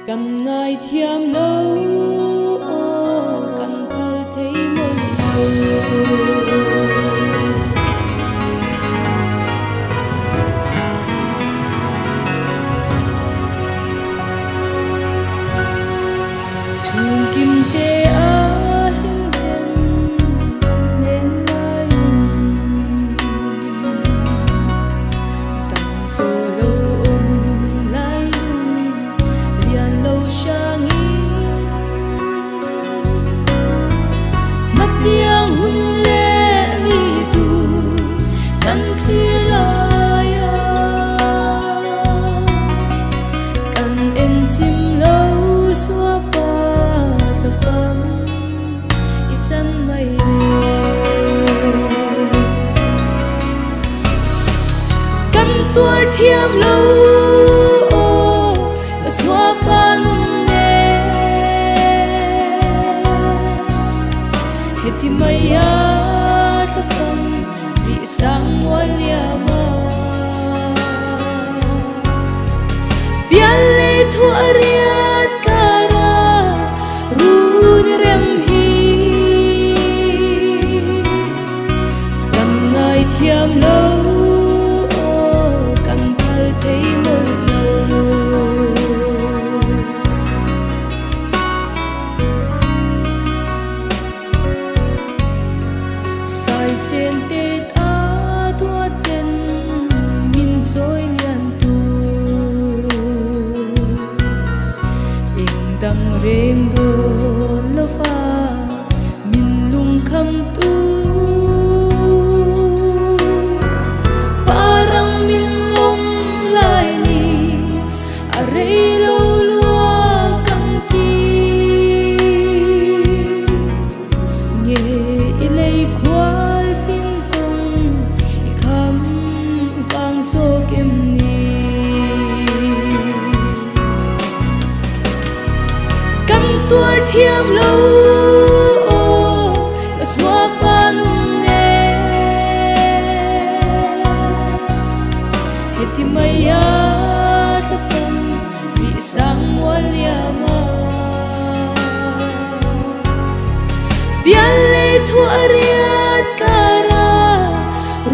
Cần ngài thiam lâu cần phal thấy mơ chung kim tê a lim den lên lại tận số lâu ôm lại liền lâu sang in mắt tiếng hun lệ li tu cần thi lại cần em chim lâu xóa phẩm ít chân mây căn tuổi thiêm lâu cả xóa ba nun nè hết thì mây á sa phẩm bị sang muôn lia mà biar le thua riat cara rem hi cần ngài thiam lâu cần phal thấy mơ sai sen tê ta tua tên min trôi liên tu đăng rèn đồn lo pha min lung kham tu parang min lom lai ni are lo lua căng ti nghe ilei khwa xin công i kham vang so kem ni tuổi thiêm lâu cả xóa ba nun nè hết thì mây á sa phẩm bị sang muôn lia mà biar le thua riat cara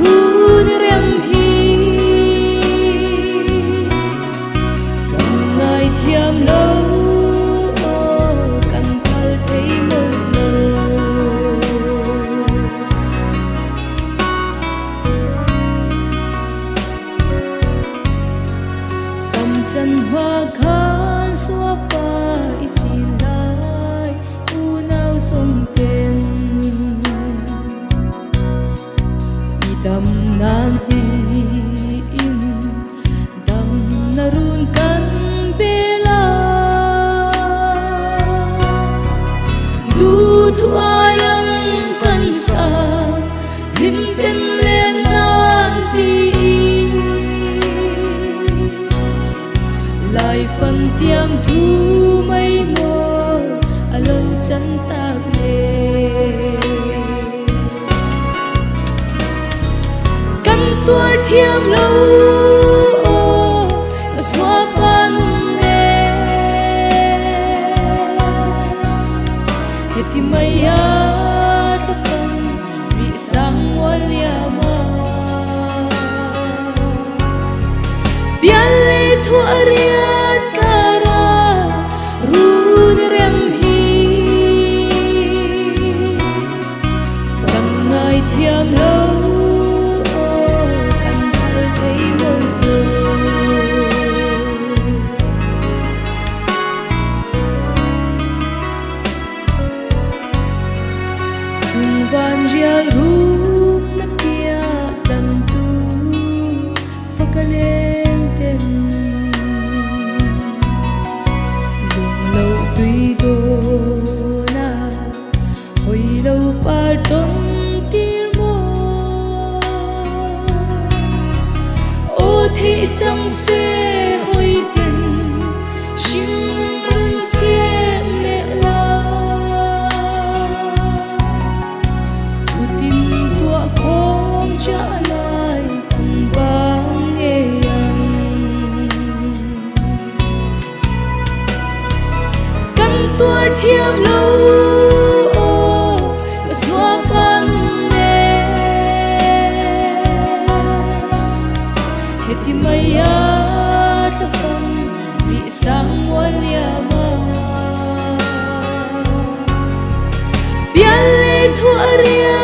run rem hi cần ngài thiêm lâu chân hoa khan xóa pha ít chỉ lại u nao sông tên đi đầm nan ti im đầm narun kan bela du thu ayang kan sa lim ten lên nan ti lại phần tiêm thu mây mơ à lâu chân tạc lệ căn tuổi thiêm lâu cả xóa ba nun nè hết thì mây á sa phẩm bị sang muôn lia mà biar le thua riat cara run rem hi cần ngài thiam lâu cần phal thấy mơ chung van ria rum na pia dan tu fakale tuy đô na hồi lâu par ton tir mo ô thị chẳng sẽ hồi tình xin luôn xem lệ la thu tin thiam lâu cả xóa băng nè hết thì mày á ta phong bị sang muôn mà biar le thuaria